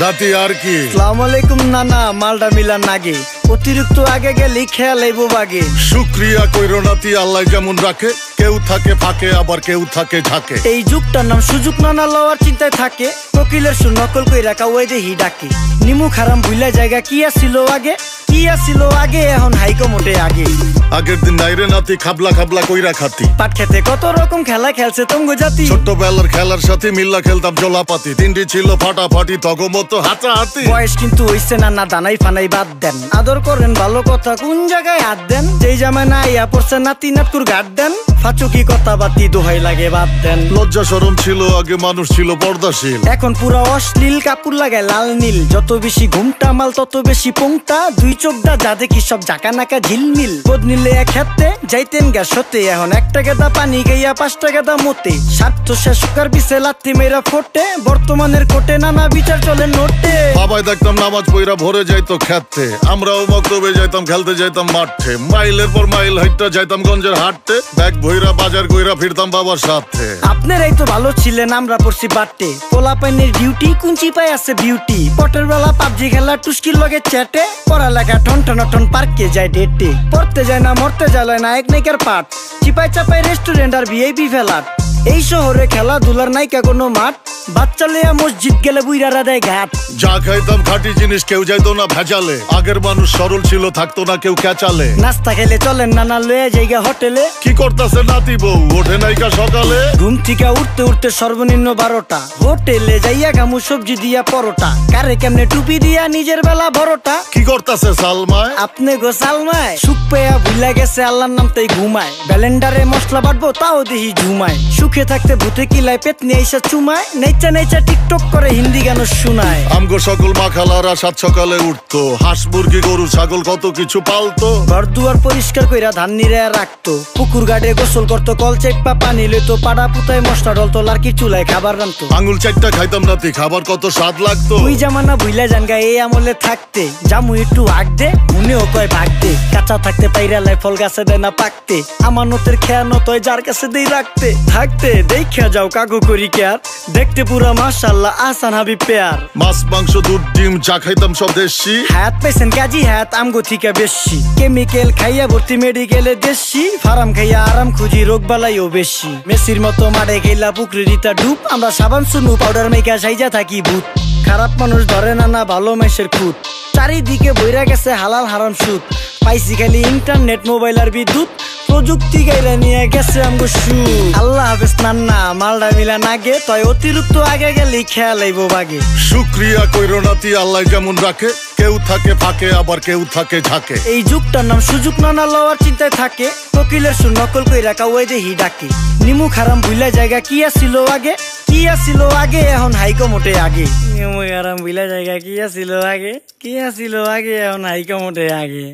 নাতি আর কি। আসসালামু আলাইকুম নানা, মালডা মিলান নাগে, অতিরিক্ত আগে গেলে খেয়াল আইবো বাগে। শুক্রিয়া কইরো নাতি, আল্লাহ যেমন রাখে, কেউ থাকে ফাঁকে আবার কেউ থাকে ঝাঁকে। এই যুগটার নাম সুযোগ, নানা লওয়ার চিন্তায় থাকে, কোকিলের সুর নকল কইরা কাওয়াই দেহি ডাকে। নিমু খারাম ভুলা জায়গা কি আসিল আগে, কি আসিল আগে, এখন হাইকো মোটে আগে। আগের দিন নাইরে নাতি খাবলা খাবলা কইরা খাতি, পাট খেতে কত রকম খেলা খেলছে তঙ্গ জাতি। ছোট্টবেলার খেলার সাথে মিল্লা খেলতাম জলাপাতি, তিনটি ছিল ফাটাফাটি তগমতো হাতাহাতি। বয়স কিন্তু হইছে নানা, দানাই ফানাই বাদ দেন, আদর করেন ভালো কথা কোন জায়গায় হাত দেন। যেই জামায় না ইয়া পড়ছে নাতি নাটকুর ঘাট দেন, ফাচুকি কথা বাতি দোহাই লাগে বাদ দেন। লজ্জা শরম ছিল আগে, মানুষ ছিল পর্দাশীল, এখন পুরা অশ্লীল, কাপড় লাগায় লাল নীল। যত বেশি ঘুমটা মাল তত বেশি পোংটা, দুই চোখটা যা দেখি সব জাকা নাকা ঝিলমিল। বোধ নিলে এক হাতে যাইতেন গ্যাস হতে, এখন একটা গেদা পানি গাইয়া 5টা গেদা মতে। স্বার্থ শেষকার পিছে লাথি মেয়েরা ফোটে, বর্তমানের কোটে নানা বিচার চলে নোটে। বাবাই দেখতাম নামাজ পইরা ভরে যাইতো খেতে, আমরাও মক্তবে যাইতাম, খেলতে যাইতাম মাঠে। মাইলের পর মাইল হাইটটা যাইতাম গঞ্জের হাটে, ব্যাগ ভইরা বাজার কইরা ফিরতাম বাবার সাথে। আপনারাই তো ভালো ছিলেন, আমরা পড়ছি বাটে। পোলা পাইনের ডিউটি কুঞ্চি পাই আছে বিউটি, পটের বেলা পাবজি খেলা টুস্কির লগে চ্যাটে। পড়ালেখা ঠন ঠন ঠন পার্কে যায় ডেটে, পড়তে যায় না মরতে যায় না এক নাইকার পাট। চিপাই চাপাই রেস্টুরেন্ট আর ভিআইপি ফেলাট, এই শহরে খেলাধুলার নাইকা কোনো মাঠ। বাচ্চা লেয়া মসজিদ গেলে বুইরারা দেয় ঘাট। যা খাইতাম খাঁটি জিনিস, কেউ যাইতো না ভেজালে, আগের মানুষ সরল ছিল, থাকতো না কেউ ক্যাচালে। নাস্তা খেলে চলেন নানা লয়ে জায়গা হোটেলে, কি করতেছে নাতি বউ ওঠে নাইকা সকালে। ঘুম থেকে উঠতে উঠতে সর্বনিম্ন 12টা, হোটেলে যাইয়া গামু সবজি দিয়া পরোটা। কারে কেমনে টুপি দিয়া নিজের বেলা বড়টা, কি করতেছে সালমায় আপনি গো সালমায়। সুখ পেয়া ভুলা গেছে আল্লাহর নাম তাই ঘুমায়, ব্যালেন্ডারে মশলা বাটবো তাও দেহি ঝুমায়। সুখে থাকতে ভূতে কিলায় পেট নিয়ে এসে চুমায়, নেচা নেচা টিকটক করে হিন্দি গান শোনায়। আমগো সকল মাখালারা সাত সকালে উঠতো, হাঁস মুরগি গরু ছাগল কত কিছু পালতো। ঘর দুয়ার পরিষ্কার কইরা ধান নিরে রাখতো, পুকুর গাড়ে গোসল করতো, কল চেপা পানি লইতো, পাড়া পুতায় মশলা ডলতো, লার্কি চুলায় খাবার রান্তো। আঙুল চারটা খাইতাম নাতি, খাবার কত স্বাদ লাগতো। ওই জামানা ভুইলা জানগা এই আমলে থাকতে, জামু একটু আগ দে মনেও কয় ভাগ দে। কাঁচা থাকতে পাইরালায় ফল গাছে দেয় না পাকতে, আমানতের খেয়ানত হয় যার কাছে দেই রাখতে। থাকতে দেখা যাও কাগু করি কেয়ার, দেখতে পুরা মাশাআল্লাহ আহসান হাবিব পেয়ার। মাছ মাংস দুধ ডিম যা খাইতাম সব দেশি, হাত পেছেন কাজী হাত আমগো থিকা বেশি। কেমিক্যাল খাইয়া ভর্তি মেডিকেলে দেশি, ফার্ম খাইয়া আরাম খুঁজি রোগ বালাইও বেশি। মেসির মতো মারে গেলা পুকুরে রিতা ডুব, আমরা সাবান সুনু পাউডার মেকা সাইজা থাকি ভূত। খারাপ মানুষ ধরে না ভালো মেসের খুঁত, চারিদিকে বইরা গেছে হালাল হারাম সুদ। পাইছি খালি ইন্টারনেট মোবাইল আর বিদ্যুৎ, প্রযুক্তি গাইরা নিয়ে গেছে আমগো সু। আল্লাহ হাফেজ নান্না, মালডা মিলা নাগে, তয় অতিরিক্ত আগে গেলে খেয়াল আইবো বাগে। শুক্রিয়া কইরো নাতি, আল্লাহ যেমন রাখে, কেউ থাকে ফাঁকে আবার কেউ থাকে ঝাঁকে। এই যুগটার নাম সুযোগ, নানা লওয়ার চিন্তায় থাকে, কোকিলের সুর নকল কইরা কাওয়াই দেহি ডাকে। নিমু খারাম ভুলা জায়গা কি আসিল আগে, কি আসিল আগে, এখন হাইকো মোটে আগে। নিমু খারাম ভুলা জায়গা কি আসিল আগে, কি আসিল আগে, এখন হাইকো মোটে আগে।